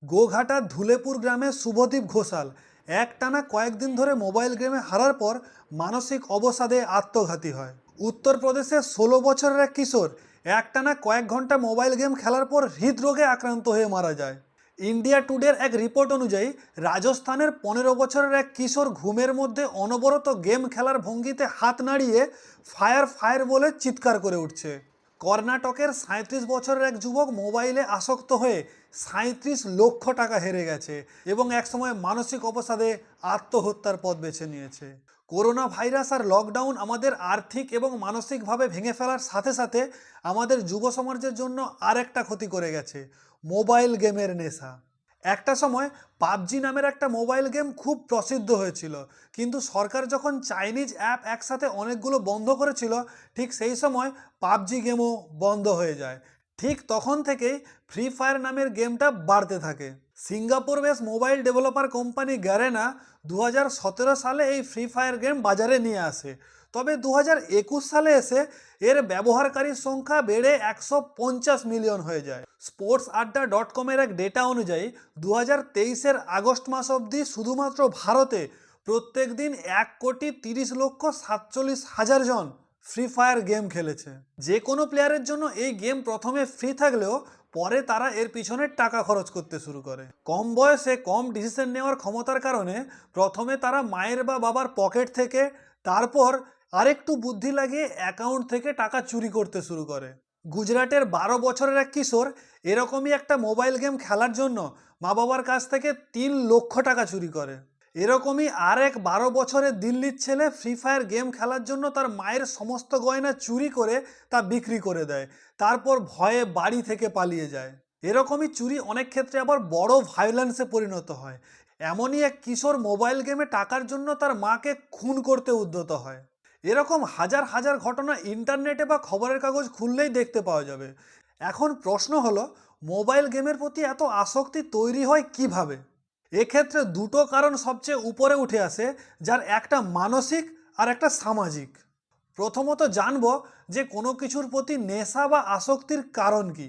গোঘাটার ধুলেপুর গ্রামে শুভদীপ ঘোষাল একটানা কয়েকদিন ধরে মোবাইল গেমে হারার পর মানসিক অবসাদে আত্মঘাতী হয়। উত্তরপ্রদেশের 16 বছরের এক কিশোর একটানা কয়েক ঘন্টা মোবাইল গেম খেলার পর হৃদরোগে আক্রান্ত হয়ে মারা যায়। ইন্ডিয়া টুডের এক রিপোর্ট অনুযায়ী রাজস্থানের 15 বছরের এক কিশোর ঘুমের মধ্যে অনবরত গেম খেলার ভঙ্গিতে হাত নাড়িয়ে ফায়ার ফায়ার বলে চিৎকার করে উঠছে। কর্ণাটকের 37 বছরের এক যুবক মোবাইলে আসক্ত হয়ে 37 লক্ষ টাকা হেরে গেছে এবং একসময় মানসিক অবসাদে আত্মহত্যার পথ বেছে নিয়েছে। করোনা ভাইরাস আর লকডাউন আমাদের আর্থিক এবং মানসিকভাবে ভেঙে ফেলার সাথে সাথে আমাদের যুব সমাজের জন্য আরেকটা ক্ষতি করে গেছে, মোবাইল গেমের নেশা। একটা সময় পাবজি নামের একটা মোবাইল গেম খুব প্রসিদ্ধ হয়েছিল, কিন্তু সরকার যখন চাইনিজ অ্যাপ একসাথে অনেকগুলো বন্ধ করেছিল, ঠিক সেই সময় পাবজি গেমও বন্ধ হয়ে যায়। ঠিক তখন থেকেই ফ্রি ফায়ার নামের গেমটা বাড়তে থাকে। Singapore base mobile developer company Garena 2017 সালে এই ফ্রি ফায়ার গেম বাজারে নিয়ে আসে। তবে 2021 সালে এসে এর ব্যবহারকারীর সংখ্যা বেড়ে 150 মিলিয়ন হয়ে যায়। স্পোর্টস আড্ডা .com-এর এক ডেটা অনুযায়ী 2023-এর আগস্ট মাস অবধি শুধুমাত্র ভারতে প্রত্যেক দিন 1,30,47,000 জন ফ্রি ফায়ার গেম খেলেছে। যে কোনো প্লেয়ারের জন্য এই গেম প্রথমে ফ্রি থাকলেও পরে তারা এর পিছনে টাকা খরচ করতে শুরু করে। কম বয়সে কম ডিসিশন নেওয়ার ক্ষমতার কারণে প্রথমে তারা মায়ের বা বাবার পকেট থেকে, তারপর আরেকটু বুদ্ধি লাগিয়ে অ্যাকাউন্ট থেকে টাকা চুরি করতে শুরু করে। গুজরাটের 12 বছরের এক কিশোর এরকমই একটা মোবাইল গেম খেলার জন্য মা বাবার কাছ থেকে 3 লক্ষ টাকা চুরি করে। এরকমই আর এক 12 বছরের দিল্লির ছেলে ফ্রি ফায়ার গেম খেলার জন্য তার মায়ের সমস্ত গয়না চুরি করে তা বিক্রি করে দেয়, তারপর ভয়ে বাড়ি থেকে পালিয়ে যায়। এরকমই চুরি অনেক ক্ষেত্রে আবার বড় ভায়োলেন্সে পরিণত হয়। এমনই এক কিশোর মোবাইল গেমে টাকার জন্য তার মাকে খুন করতে উদ্যত হয়। এরকম হাজার হাজার ঘটনা ইন্টারনেটে বা খবরের কাগজ খুললেই দেখতে পাওয়া যাবে। এখন প্রশ্ন হলো, মোবাইল গেমের প্রতি এত আসক্তি তৈরি হয় কিভাবে? এক্ষেত্রে দুটো কারণ সবচেয়ে উপরে উঠে আসে, যার একটা মানসিক আর একটা সামাজিক। প্রথমত জানব যে কোনো কিছুর প্রতি নেশা বা আসক্তির কারণ কি।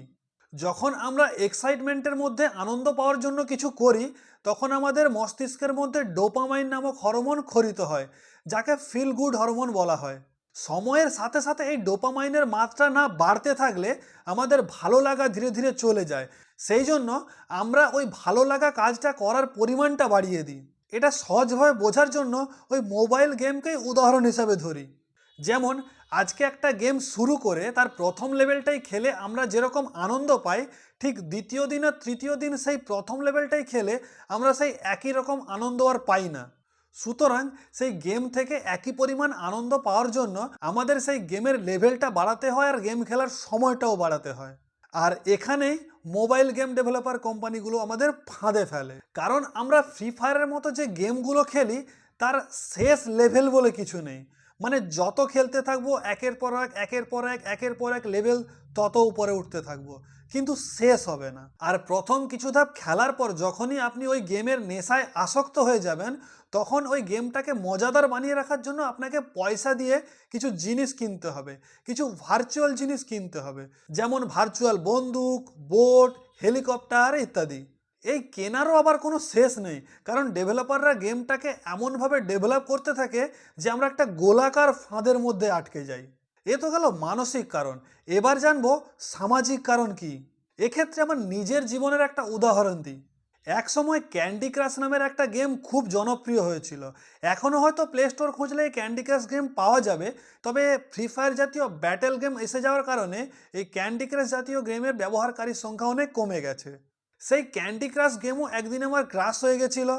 যখন আমরা এক্সাইটমেন্টের মধ্যে আনন্দ পাওয়ার জন্য কিছু করি, তখন আমাদের মস্তিষ্কের মধ্যে ডোপামাইন নামক হরমোন ক্ষরিত হয়, যাকে ফিল গুড হরমোন বলা হয়। সময়ের সাথে সাথে এই ডোপামাইনের মাত্রা না বাড়তে থাকলে আমাদের ভালো লাগা ধীরে ধীরে চলে যায়। সেই জন্য আমরা ওই ভালো লাগা কাজটা করার পরিমাণটা বাড়িয়ে দিই। এটা সহজভাবে বোঝার জন্য ওই মোবাইল গেমকেই উদাহরণ হিসাবে ধরি। যেমন আজকে একটা গেম শুরু করে তার প্রথম লেভেলটাই খেলে আমরা যেরকম আনন্দ পাই, ঠিক দ্বিতীয় দিন আর তৃতীয় দিন সেই প্রথম লেভেলটাই খেলে আমরা সেই একই রকম আনন্দ আর পাই না। সুতরাং সেই গেম থেকে একই পরিমাণ আনন্দ পাওয়ার জন্য আমাদের সেই গেমের লেভেলটা বাড়াতে হয় আর গেম খেলার সময়টাও বাড়াতে হয়। আর এখানেই মোবাইল গেম ডেভেলপার কোম্পানিগুলো আমাদের ফাঁদে ফেলে, কারণ আমরা ফ্রি ফায়ারের মতো যে গেমগুলো খেলি তার শেষ লেভেল বলে কিছু নেই। মানে যত খেলতে থাকবো একের পর এক একের পর এক একের পর এক লেভেল তত উপরে উঠতে থাকবো, কিন্তু শেষ হবে না। আর প্রথম কিছু ধাপ খেলার পর যখনই আপনি ওই গেমের নেশায় আসক্ত হয়ে যাবেন, তখন ওই গেমটাকে মজাদার বানিয়ে রাখার জন্য আপনাকে পয়সা দিয়ে কিছু জিনিস কিনতে হবে, কিছু ভার্চুয়াল জিনিস কিনতে হবে, যেমন ভার্চুয়াল বন্দুক, বোট, হেলিকপ্টার ইত্যাদি। এই কেনারও আবার কোনো শেষ নেই, কারণ ডেভেলপাররা গেমটাকে এমনভাবে ডেভেলপ করতে থাকে যে আমরা একটা গোলাকার ফাঁদের মধ্যে আটকে যাই। এ তো গেল মানসিক কারণ। এবার জানবো সামাজিক কারণ কি। এক্ষেত্রে আমার নিজের জীবনের একটা উদাহরণ দিই। এক সময় ক্যান্ডি ক্রাশ নামের একটা গেম খুব জনপ্রিয় হয়েছিল। এখনও হয়তো প্লে স্টোর খুঁজলে এই ক্যান্ডি ক্রাশ গেম পাওয়া যাবে, তবে ফ্রি ফায়ার জাতীয় ব্যাটেল গেম এসে যাওয়ার কারণে এই ক্যান্ডি ক্রাশ জাতীয় গেমের ব্যবহারকারীর সংখ্যা অনেক কমে গেছে। সেই ক্যান্ডি ক্রাশ গেমও একদিন আমার ক্রাশ হয়ে গেছিল,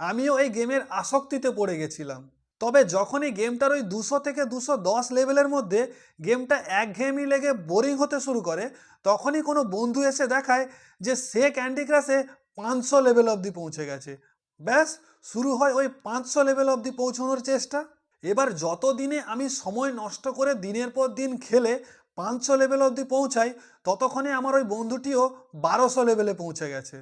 আমিও এই গেমের আসক্তিতে পড়ে গেছিলাম। তবে যখন এই গেমটার ওই 200 থেকে 210 লেভেলের মধ্যে গেমটা একঘেয়েমি লেগে বোরিং হতে শুরু করে, তখনই কোনো বন্ধু এসে দেখায় যে সে ক্যান্ডি ক্রাশে 500 লেভেল অবধি পৌঁছে গেছে। ব্যাস, শুরু হয় ওই 500 লেভেল অবধি পৌঁছানোর চেষ্টা। এবার যত দিনে আমি সময় নষ্ট করে দিনের পর দিন খেলে 500 লেভেল অবধি পৌঁছাই, ততক্ষণে আমার ওই বন্ধুটিও 1200 লেভেলে পৌঁছে গেছে।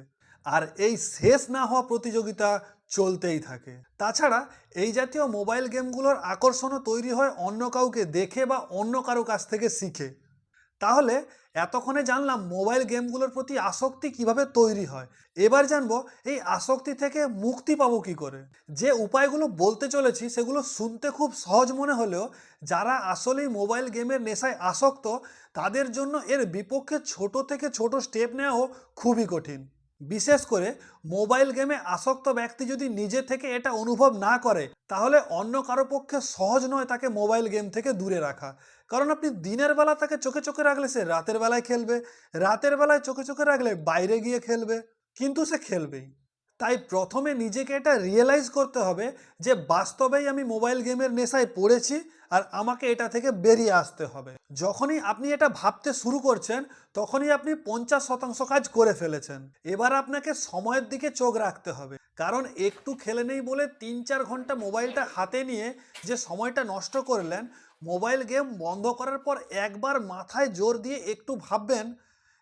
আর এই শেষ না হওয়া প্রতিযোগিতা চলতেই থাকে। তাছাড়া এই জাতীয় মোবাইল গেমগুলোর আকর্ষণও তৈরি হয় অন্য কাউকে দেখে বা অন্য কারো কাছ থেকে শিখে। তাহলে এতক্ষণে জানলাম মোবাইল গেমগুলোর প্রতি আসক্তি কিভাবে তৈরি হয়। এবার জানবো এই আসক্তি থেকে মুক্তি পাবো কি করে। যে উপায়গুলো বলতে চলেছি সেগুলো শুনতে খুব সহজ মনে হলেও যারা আসলেই মোবাইল গেমের নেশায় আসক্ত তাদের জন্য এর বিপক্ষে ছোট থেকে ছোট স্টেপ নেওয়াও খুবই কঠিন। বিশেষ করে মোবাইল গেমে আসক্ত ব্যক্তি যদি নিজে থেকে এটা অনুভব না করে তাহলে অন্য কারো পক্ষে সহজ নয় তাকে মোবাইল গেম থেকে দূরে রাখা। কারণ আপনি দিনের বেলা তাকে চোখে চোখে রাখলে সে রাতের বেলায় খেলবে, রাতের বেলায় চোখে চোখে রাখলে বাইরে গিয়ে খেলবে, কিন্তু সে খেলবেই। তাই প্রথমে নিজেকে এটা রিয়েলাইজ করতে হবে যে বাস্তবেই আমি মোবাইল গেমের নেশায় পড়েছি আর আমাকে এটা থেকে বেরিয়ে আসতে হবে। যখনই আপনি এটা ভাবতে শুরু করছেন তখনই আপনি 50% কাজ করে ফেলেছেন। এবার আপনাকে সময়ের দিকে চোখ রাখতে হবে, কারণ একটু খেলে নেই বলে 3-4 ঘন্টা মোবাইলটা হাতে নিয়ে যে সময়টা নষ্ট করলেন, মোবাইল গেম বন্ধ করার পর একবার মাথায় জোর দিয়ে একটু ভাববেন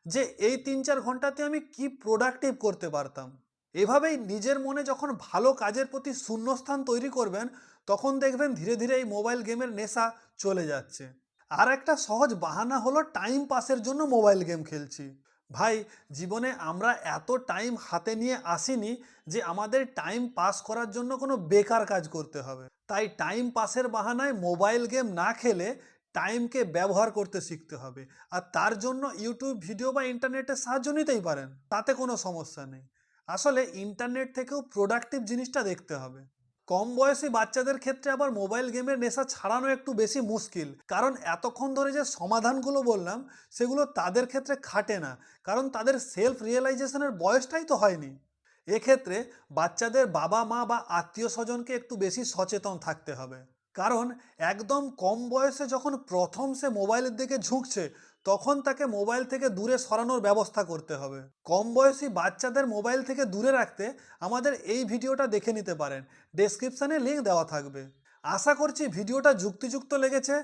যে এই 3-4 ঘন্টাতে আমি কি প্রোডাক্টিভ করতে পারতাম। এভাবেই নিজের মনে যখন ভালো কাজের প্রতি শূন্যস্থান তৈরি করবেন তখন দেখবেন ধীরে ধীরে এই মোবাইল গেমের নেশা চলে যাচ্ছে। আর একটা সহজ বাহানা হলো টাইম পাসের জন্য মোবাইল গেম খেলছি। ভাই, জীবনে আমরা এত টাইম হাতে নিয়ে আসিনি যে আমাদের টাইম পাস করার জন্য কোনো বেকার কাজ করতে হবে। তাই টাইম পাসের বাহানায় মোবাইল গেম না খেলে টাইমকে ব্যবহার করতে শিখতে হবে। আর তার জন্য ইউটিউব ভিডিও বা ইন্টারনেটের সাহায্য নিতেই পারেন, তাতে কোনো সমস্যা নেই। আসলে ইন্টারনেট থেকেও প্রোডাক্টিভ জিনিসটা দেখতে হবে। কম বয়সী বাচ্চাদের ক্ষেত্রে আবার মোবাইল গেমের নেশা ছাড়ানো একটু বেশি মুশকিল, কারণ এতক্ষণ ধরে যে সমাধানগুলো বললাম সেগুলো তাদের ক্ষেত্রে খাটে না, কারণ তাদের সেলফ রিয়েলাইজেশনের বয়সটাই তো হয়নি। এক্ষেত্রে বাচ্চাদের বাবা মা বা আত্মীয় স্বজনকে একটু বেশি সচেতন থাকতে হবে, কারণ একদম কম বয়সে যখন প্রথম সে মোবাইলের দিকে ঝুঁকছে তখন তাকে মোবাইল থেকে দূরে সরানোর ব্যবস্থা করতে হবে। কম বয়সী বাচ্চাদের মোবাইল থেকে দূরে রাখতে আমাদের এই ভিডিওটা দেখে নিতে পারেন, ডেসক্রিপশানে লিঙ্ক দেওয়া থাকবে। আশা করছি ভিডিওটা যুক্তিযুক্ত লেগেছে।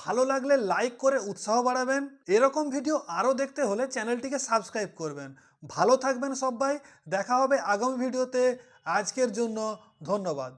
ভালো লাগলে লাইক করে উৎসাহ বাড়াবেন। এরকম ভিডিও আরও দেখতে হলে চ্যানেলটিকে সাবস্ক্রাইব করবেন। ভালো থাকবেন সবাই, দেখা হবে আগামী ভিডিওতে। আজকের জন্য ধন্যবাদ।